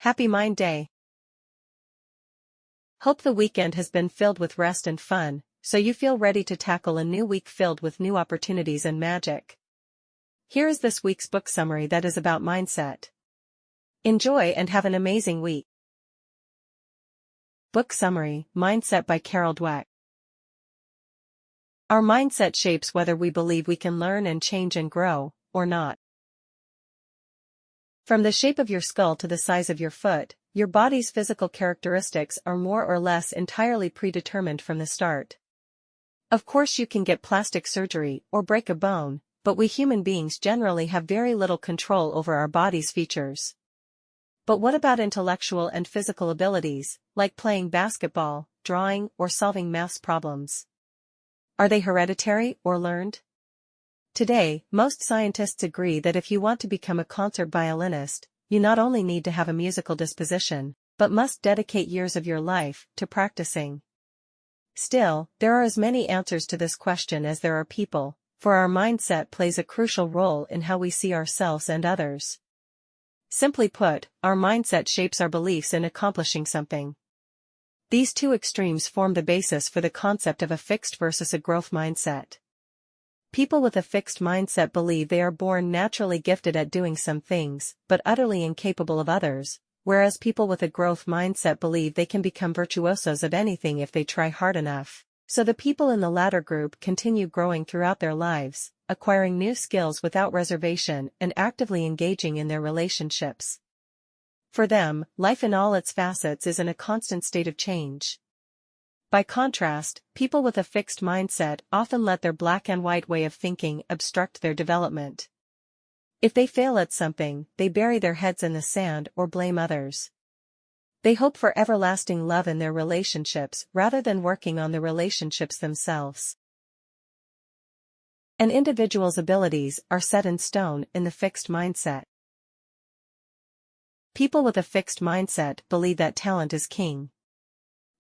Happy Mind Day! Hope the weekend has been filled with rest and fun, so you feel ready to tackle a new week filled with new opportunities and magic. Here is this week's book summary that is about mindset. Enjoy and have an amazing week. Book Summary: Mindset by Dweck. Our mindset shapes whether we believe we can learn and change and grow, or not. From the shape of your skull to the size of your foot, your body's physical characteristics are more or less entirely predetermined from the start. Of course, you can get plastic surgery or break a bone, but we human beings generally have very little control over our body's features. But what about intellectual and physical abilities, like playing basketball, drawing, or solving math problems? Are they hereditary or learned? Today, most scientists agree that if you want to become a concert violinist, you not only need to have a musical disposition, but must dedicate years of your life to practicing. Still, there are as many answers to this question as there are people, for our mindset plays a crucial role in how we see ourselves and others. Simply put, our mindset shapes our beliefs in accomplishing something. These two extremes form the basis for the concept of a fixed versus a growth mindset. People with a fixed mindset believe they are born naturally gifted at doing some things, but utterly incapable of others, whereas people with a growth mindset believe they can become virtuosos at anything if they try hard enough. So the people in the latter group continue growing throughout their lives, acquiring new skills without reservation and actively engaging in their relationships. For them, life in all its facets is in a constant state of change. By contrast, people with a fixed mindset often let their black and white way of thinking obstruct their development. If they fail at something, they bury their heads in the sand or blame others. They hope for everlasting love in their relationships rather than working on the relationships themselves. An individual's abilities are set in stone in the fixed mindset. People with a fixed mindset believe that talent is king.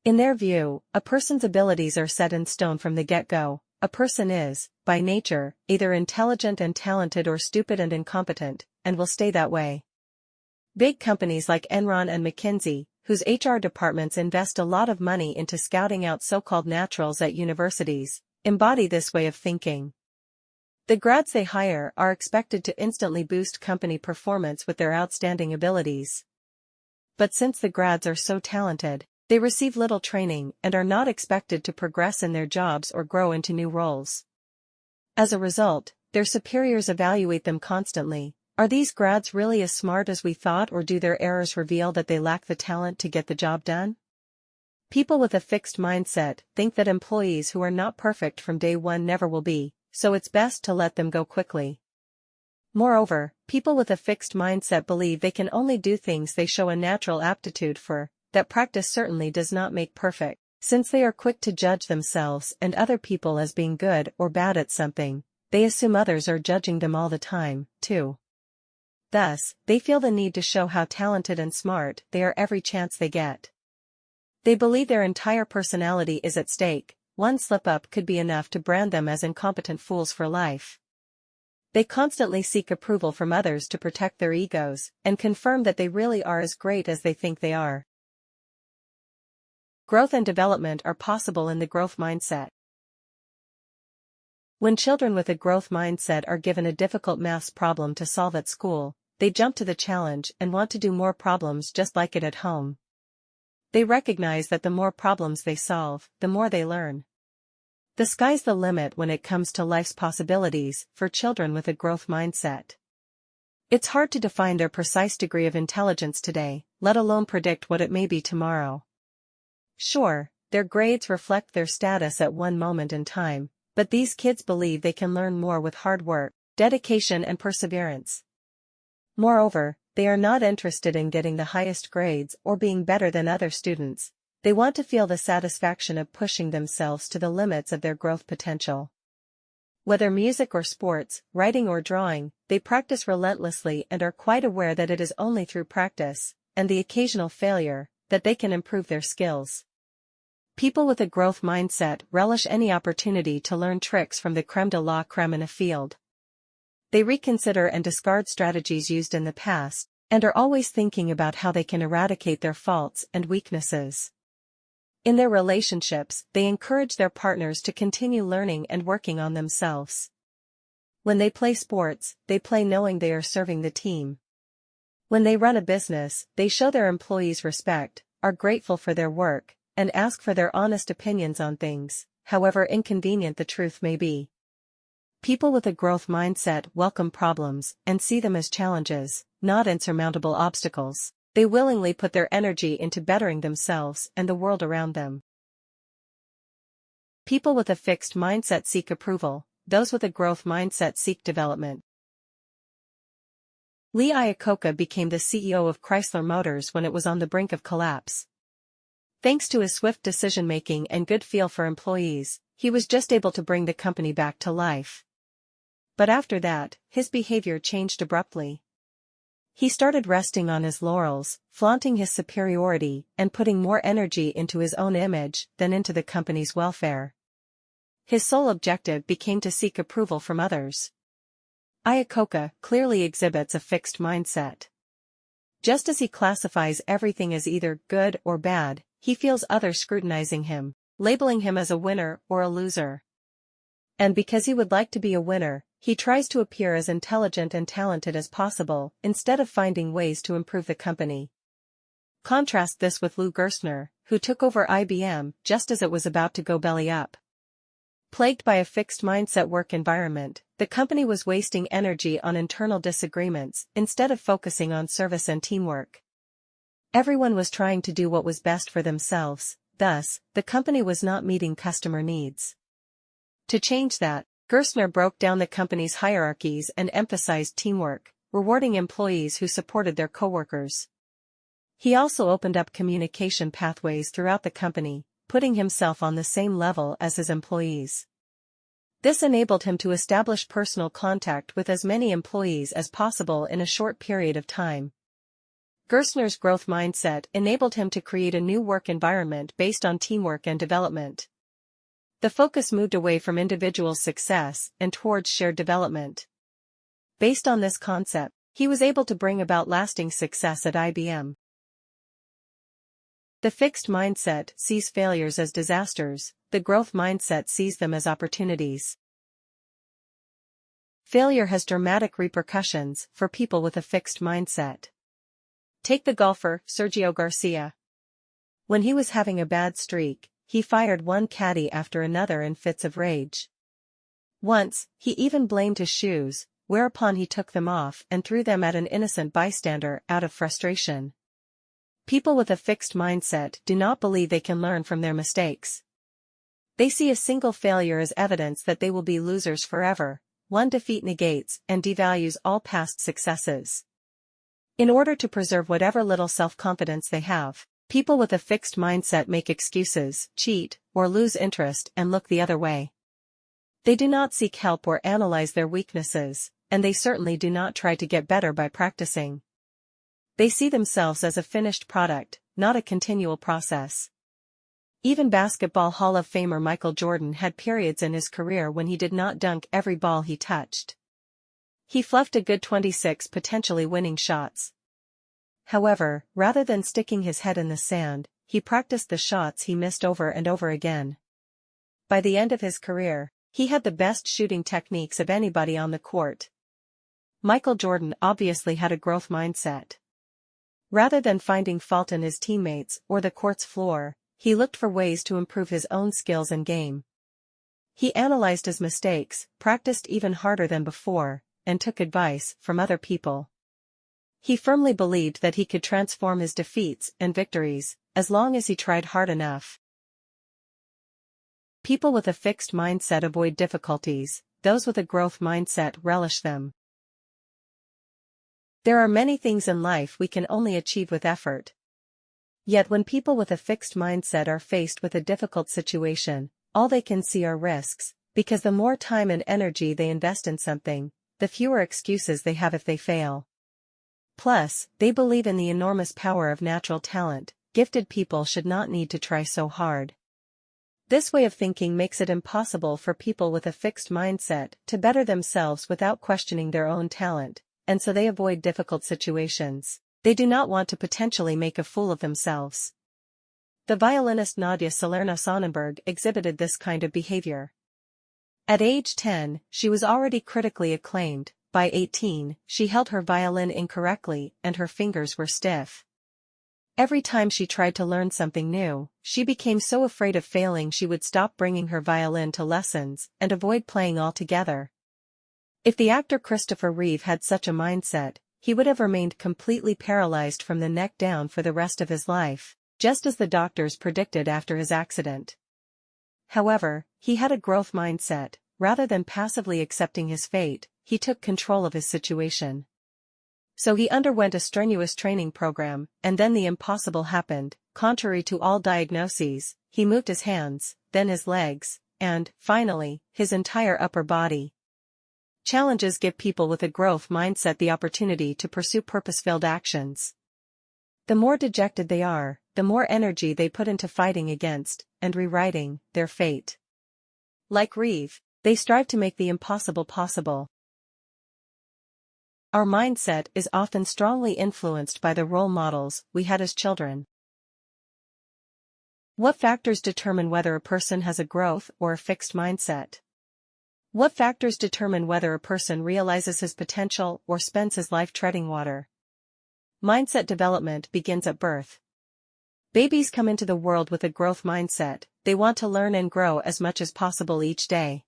In their view, a person's abilities are set in stone from the get-go. A person is, by nature, either intelligent and talented or stupid and incompetent, and will stay that way. Big companies like Enron and McKinsey, whose HR departments invest a lot of money into scouting out so-called naturals at universities, embody this way of thinking. The grads they hire are expected to instantly boost company performance with their outstanding abilities. But since the grads are so talented, they receive little training and are not expected to progress in their jobs or grow into new roles. As a result, their superiors evaluate them constantly. Are these grads really as smart as we thought, or do their errors reveal that they lack the talent to get the job done? People with a fixed mindset think that employees who are not perfect from day one never will be, so it's best to let them go quickly. Moreover, people with a fixed mindset believe they can only do things they show a natural aptitude for, that practice certainly does not make perfect. Since they are quick to judge themselves and other people as being good or bad at something, they assume others are judging them all the time, too. Thus, they feel the need to show how talented and smart they are every chance they get. They believe their entire personality is at stake. One slip-up could be enough to brand them as incompetent fools for life. They constantly seek approval from others to protect their egos and confirm that they really are as great as they think they are. Growth and development are possible in the growth mindset. When children with a growth mindset are given a difficult maths problem to solve at school, they jump to the challenge and want to do more problems just like it at home. They recognize that the more problems they solve, the more they learn. The sky's the limit when it comes to life's possibilities for children with a growth mindset. It's hard to define their precise degree of intelligence today, let alone predict what it may be tomorrow. Sure, their grades reflect their status at one moment in time, but these kids believe they can learn more with hard work, dedication and perseverance. Moreover, they are not interested in getting the highest grades or being better than other students. They want to feel the satisfaction of pushing themselves to the limits of their growth potential. Whether music or sports, writing or drawing, they practice relentlessly and are quite aware that it is only through practice, and the occasional failure, that they can improve their skills. People with a growth mindset relish any opportunity to learn tricks from the crème de la crème in a field. They reconsider and discard strategies used in the past, and are always thinking about how they can eradicate their faults and weaknesses. In their relationships, they encourage their partners to continue learning and working on themselves. When they play sports, they play knowing they are serving the team. When they run a business, they show their employees respect, are grateful for their work, and ask for their honest opinions on things, however inconvenient the truth may be. People with a growth mindset welcome problems and see them as challenges, not insurmountable obstacles. They willingly put their energy into bettering themselves and the world around them. People with a fixed mindset seek approval, those with a growth mindset seek development. Lee Iacocca became the CEO of Chrysler Motors when it was on the brink of collapse. Thanks to his swift decision-making and good feel for employees, he was just able to bring the company back to life. But after that, his behavior changed abruptly. He started resting on his laurels, flaunting his superiority, and putting more energy into his own image than into the company's welfare. His sole objective became to seek approval from others. Iacocca clearly exhibits a fixed mindset. Just as he classifies everything as either good or bad, he feels others scrutinizing him, labeling him as a winner or a loser. And because he would like to be a winner, he tries to appear as intelligent and talented as possible, instead of finding ways to improve the company. Contrast this with Lou Gerstner, who took over IBM just as it was about to go belly up. Plagued by a fixed mindset work environment, the company was wasting energy on internal disagreements instead of focusing on service and teamwork. Everyone was trying to do what was best for themselves, thus, the company was not meeting customer needs. To change that, Gerstner broke down the company's hierarchies and emphasized teamwork, rewarding employees who supported their coworkers. He also opened up communication pathways throughout the company, putting himself on the same level as his employees. This enabled him to establish personal contact with as many employees as possible in a short period of time. Gerstner's growth mindset enabled him to create a new work environment based on teamwork and development. The focus moved away from individual success and towards shared development. Based on this concept, he was able to bring about lasting success at IBM. The fixed mindset sees failures as disasters, the growth mindset sees them as opportunities. Failure has dramatic repercussions for people with a fixed mindset. Take the golfer, Sergio Garcia. When he was having a bad streak, he fired one caddy after another in fits of rage. Once, he even blamed his shoes, whereupon he took them off and threw them at an innocent bystander out of frustration. People with a fixed mindset do not believe they can learn from their mistakes. They see a single failure as evidence that they will be losers forever. One defeat negates and devalues all past successes. In order to preserve whatever little self-confidence they have, people with a fixed mindset make excuses, cheat, or lose interest and look the other way. They do not seek help or analyze their weaknesses, and they certainly do not try to get better by practicing. They see themselves as a finished product, not a continual process. Even Basketball Hall of Famer Michael Jordan had periods in his career when he did not dunk every ball he touched. He fluffed a good 26 potentially winning shots. However, rather than sticking his head in the sand, he practiced the shots he missed over and over again. By the end of his career, he had the best shooting techniques of anybody on the court. Michael Jordan obviously had a growth mindset. Rather than finding fault in his teammates or the court's floor, he looked for ways to improve his own skills and game. He analyzed his mistakes, practiced even harder than before, and took advice from other people. He firmly believed that he could transform his defeats and victories, as long as he tried hard enough. People with a fixed mindset avoid difficulties, those with a growth mindset relish them. There are many things in life we can only achieve with effort. Yet when people with a fixed mindset are faced with a difficult situation, all they can see are risks, because the more time and energy they invest in something, the fewer excuses they have if they fail. Plus, they believe in the enormous power of natural talent. Gifted people should not need to try so hard. This way of thinking makes it impossible for people with a fixed mindset to better themselves without questioning their own talent, and so they avoid difficult situations. They do not want to potentially make a fool of themselves. The violinist Nadia Salerno-Sonnenberg exhibited this kind of behavior. At age 10, she was already critically acclaimed. By 18, she held her violin incorrectly and her fingers were stiff. Every time she tried to learn something new, she became so afraid of failing she would stop bringing her violin to lessons and avoid playing altogether. If the actor Christopher Reeve had such a mindset, he would have remained completely paralyzed from the neck down for the rest of his life, just as the doctors predicted after his accident. However, he had a growth mindset. Rather than passively accepting his fate, he took control of his situation. So he underwent a strenuous training program, and then the impossible happened. Contrary to all diagnoses, he moved his hands, then his legs, and, finally, his entire upper body. Challenges give people with a growth mindset the opportunity to pursue purpose-filled actions. The more dejected they are, the more energy they put into fighting against, and rewriting, their fate. Like Reeve, they strive to make the impossible possible. Our mindset is often strongly influenced by the role models we had as children. What factors determine whether a person has a growth or a fixed mindset? What factors determine whether a person realizes his potential or spends his life treading water? Mindset development begins at birth. Babies come into the world with a growth mindset. They want to learn and grow as much as possible each day.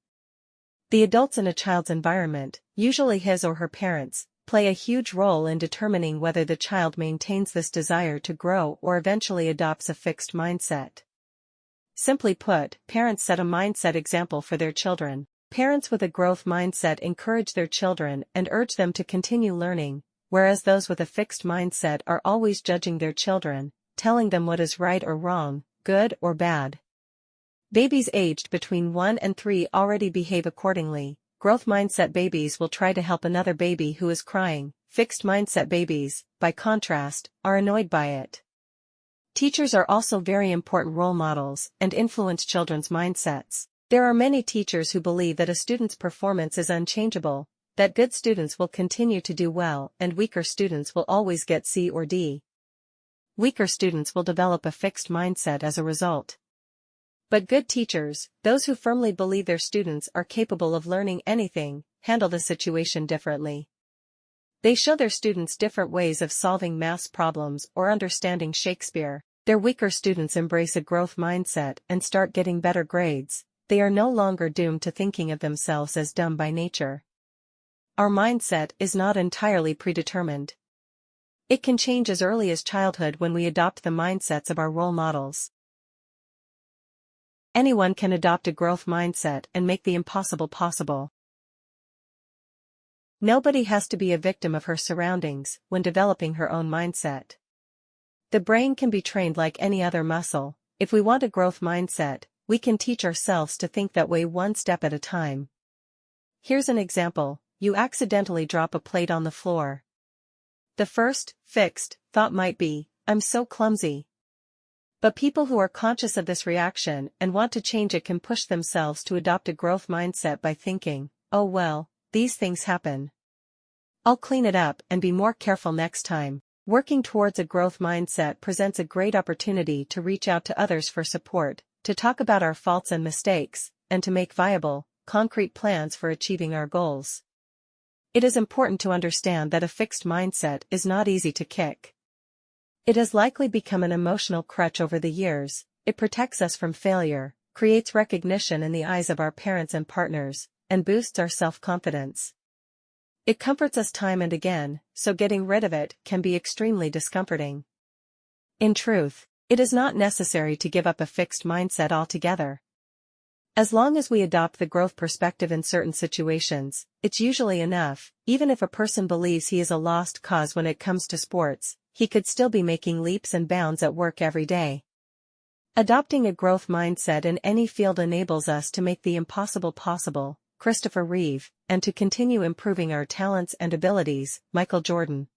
The adults in a child's environment, usually his or her parents, play a huge role in determining whether the child maintains this desire to grow or eventually adopts a fixed mindset. Simply put, parents set a mindset example for their children. Parents with a growth mindset encourage their children and urge them to continue learning, whereas those with a fixed mindset are always judging their children, telling them what is right or wrong, good or bad. Babies aged between 1 and 3 already behave accordingly. Growth mindset babies will try to help another baby who is crying. Fixed mindset babies, by contrast, are annoyed by it. Teachers are also very important role models and influence children's mindsets. There are many teachers who believe that a student's performance is unchangeable, that good students will continue to do well and weaker students will always get C or D. Weaker students will develop a fixed mindset as a result. But good teachers, those who firmly believe their students are capable of learning anything, handle the situation differently. They show their students different ways of solving math problems or understanding Shakespeare. Their weaker students embrace a growth mindset and start getting better grades. They are no longer doomed to thinking of themselves as dumb by nature. Our mindset is not entirely predetermined. It can change as early as childhood when we adopt the mindsets of our role models. Anyone can adopt a growth mindset and make the impossible possible. Nobody has to be a victim of her surroundings when developing her own mindset. The brain can be trained like any other muscle. If we want a growth mindset, we can teach ourselves to think that way one step at a time. Here's an example. You accidentally drop a plate on the floor. The first, fixed, thought might be, I'm so clumsy. But people who are conscious of this reaction and want to change it can push themselves to adopt a growth mindset by thinking, oh well, these things happen. I'll clean it up and be more careful next time. Working towards a growth mindset presents a great opportunity to reach out to others for support, to talk about our faults and mistakes, and to make viable, concrete plans for achieving our goals. It is important to understand that a fixed mindset is not easy to kick. It has likely become an emotional crutch over the years. It protects us from failure, creates recognition in the eyes of our parents and partners, and boosts our self-confidence. It comforts us time and again, so getting rid of it can be extremely discomforting. In truth, it is not necessary to give up a fixed mindset altogether. As long as we adopt the growth perspective in certain situations, it's usually enough. Even if a person believes he is a lost cause when it comes to sports, he could still be making leaps and bounds at work every day. Adopting a growth mindset in any field enables us to make the impossible possible. Christopher Reeve, and to continue improving our talents and abilities. Michael Jordan.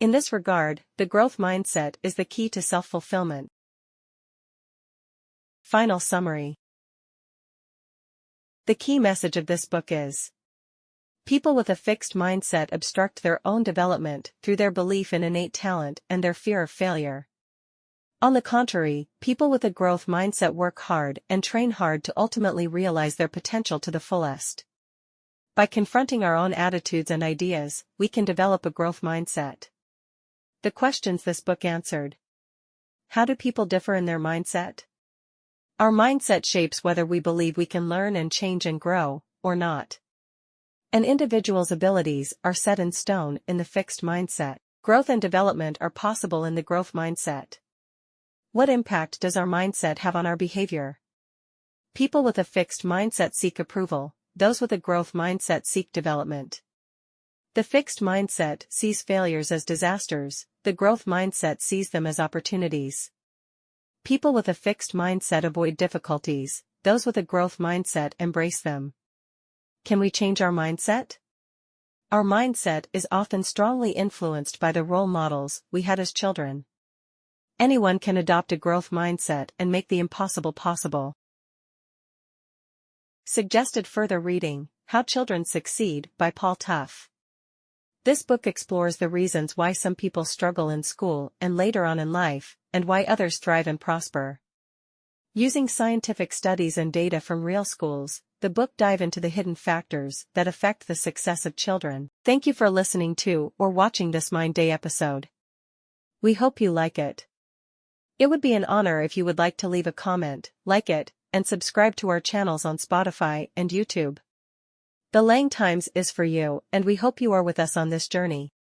In this regard, the growth mindset is the key to self-fulfillment. Final summary. The key message of this book is: People with a fixed mindset obstruct their own development through their belief in innate talent and their fear of failure. On the contrary, people with a growth mindset work hard and train hard to ultimately realize their potential to the fullest. By confronting our own attitudes and ideas, we can develop a growth mindset. The questions this book answered. How do people differ in their mindset? Our mindset shapes whether we believe we can learn and change and grow, or not. An individual's abilities are set in stone in the fixed mindset. Growth and development are possible in the growth mindset. What impact does our mindset have on our behavior? People with a fixed mindset seek approval, those with a growth mindset seek development. The fixed mindset sees failures as disasters, the growth mindset sees them as opportunities. People with a fixed mindset avoid difficulties, those with a growth mindset embrace them. Can we change our mindset? Our mindset is often strongly influenced by the role models we had as children. Anyone can adopt a growth mindset and make the impossible possible. Suggested further reading, How Children Succeed by Paul Tough. This book explores the reasons why some people struggle in school and later on in life, and why others thrive and prosper. Using scientific studies and data from real schools, the book dives into the hidden factors that affect the success of children. Thank you for listening to or watching this MINDAY episode. We hope you like it. It would be an honor if you would like to leave a comment, like it, and subscribe to our channels on Spotify and YouTube. The Lange Times is for you, and we hope you are with us on this journey.